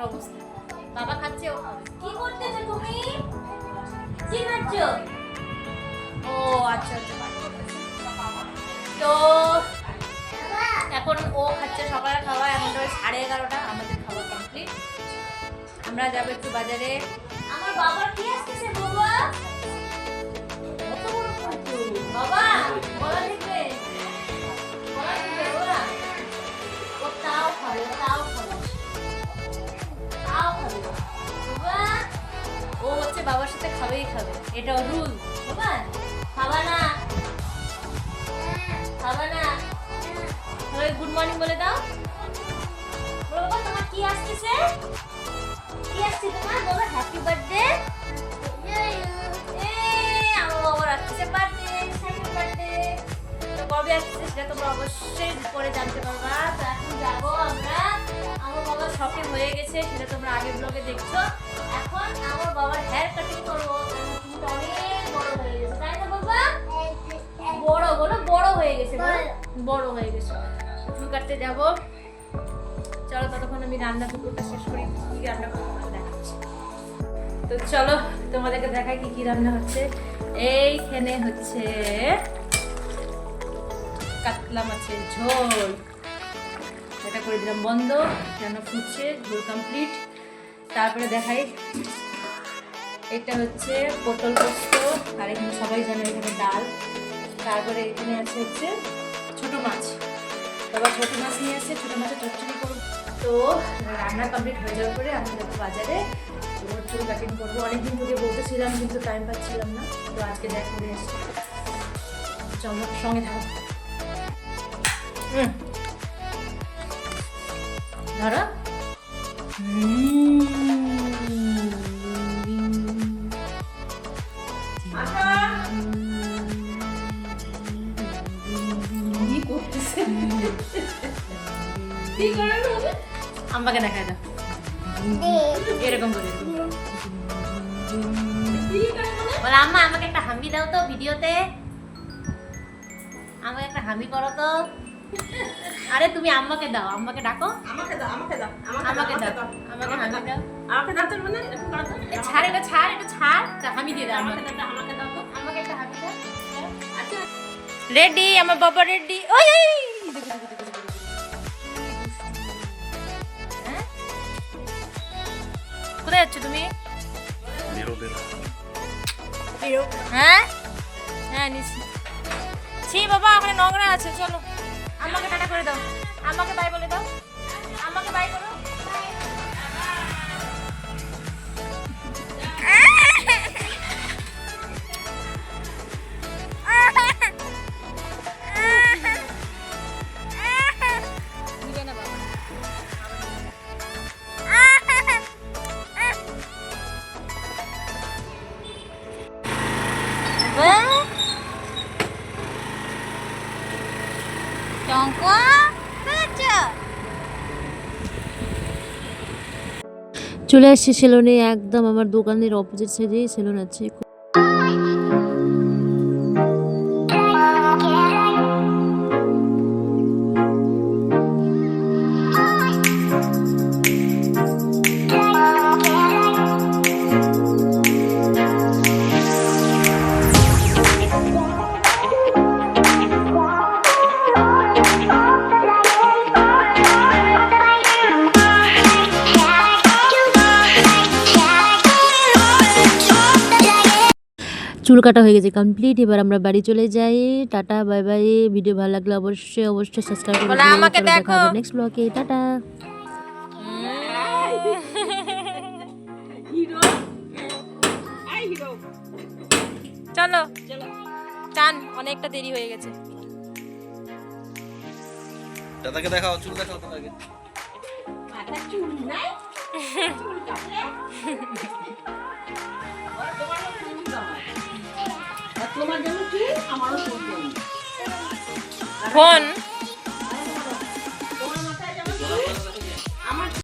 অবস্থা। বাবা খাচ্ছে, ও খাবে। কি করতেছো তুমি? কি খাচ্ছো? ও আচ্ছা আচ্ছা। তো এখন ও খাচ্ছে সকালে খাওয়া, এখন তো 11:30, আমাদের খাওয়া কমপ্লিট। আমরা যাবো একটু বাজারে। আমার বাবার কি আসছে বাবা? কত বড় খাচ্ছো বাবা? বলা দেখবে, বলা দেখবে ওরা। ও তাও খাবে, তাও খাবে, তাও খাবে বাবা। ও হচ্ছে বাবার সাথে খাবেই খাবে, এটা রুল। বাবা খাবা না, খাবা না। সবাই গুড মর্নিং বলে দাও। বাবা তোমার কি আসছে? কি আসছে তোমার? বলো হ্যাপি বার্থডে। আমার বাবার আসছে বার্থডে, হ্যাপি বার্থডে। তো কবে আসছে সেটা তোমরা অবশ্যই পরে জানতে পারবা। তো এখন যাবো আমরা। আমার বাবার শপিং হয়ে গেছে, সেটা তোমরা আগের ব্লগে দেখছো। এখন আমার বাবার হেয়ার কাটিং করবো। কিন্তু অনেক বড় হয়ে গেছে, তাই না বাবা? বড় বলো, বড় হয়ে গেছে, বড় হয়ে গেছে। চুল কাটতে যাবো। চলো ততক্ষণ আমি রান্না টুকুটা শেষ করি। কি রান্না করবো দেখাচ্ছি। তো চলো তোমাদেরকে দেখাই কি কি রান্না হচ্ছে। এইখানে হচ্ছে কাতলা মাছের ঝোল, এটা করে দিলাম বন্ধ, রান্না ফুটছে, ঝোল কমপ্লিট। তারপরে দেখাই এটা হচ্ছে পটল পোস্ত, আর এখানে সবাই জানে এখানে ডাল। তারপরে এখানে আছে হচ্ছে ছোট মাছ, বাবা ছোট মাছ নিয়ে আসছে, ছোট মাছের চচ্চড়ি করবো। তো রান্না কমপ্লিট হয়ে যাওয়ার পরে আমি যাবো বাজারে, ওর চুল কাটিং করবো। অনেকদিন থেকে বলতেছিলাম কিন্তু টাইম পাচ্ছিলাম না, তো আজকে দেখ করে এসছি। চলো সঙ্গে থাকো। ধরো আমাকে দেখায় দাও এরকম করে বলে, আম্মা আমাকে একটা হামি দাও তো ভিডিওতে, আমাকে একটা হামি করো তো। আরে তুমি আম্মাকে দাও, আম্মাকে ডাকো। আমাকে দাও, আমাকে দাও, আমাকে দাও, আমাকে হামি দাও, আমাকে দাও। তো মানে ছাড়, এটা ছাড়, এটা ছাড়, হামি দিয়ে দাও। আমাকে দাও, আমাকে দাও তো, আমাকে একটা হামি দাও। আচ্ছা রেডি, আমার বাবা রেডি। ওই ওই কোথায় যাচ্ছ তুমি? হ্যাঁ হ্যাঁ নিচ্ছি। ছি বাবা ওখানে নোংরা আছে। চলো আমাকে টাটা করে দাও, আমাকে বাই বলে দাও, আমাকে বাই করো। চলে আসছি সেলুনে, একদম আমার দোকানের অপোজিট সাইডে সেলুন আছে। চুল কাটা হয়ে গেছে কমপ্লিট, এবার আমরা বাড়ি চলে যাই। Tata bye bye. ভিডিও ভালো লাগলে অবশ্যই অবশ্যই সাবস্ক্রাইব করে দিও। আমাকে দেখো নেক্সট ব্লগে। টাটা। চলো চান, অনেকটা দেরি হয়ে গেছে। দাদাকে দেখাও, চুল দেখাও দাদাকে। মাথা চুল নাই, চুল কাটলে তোমার জন্য কি আমারও ফোন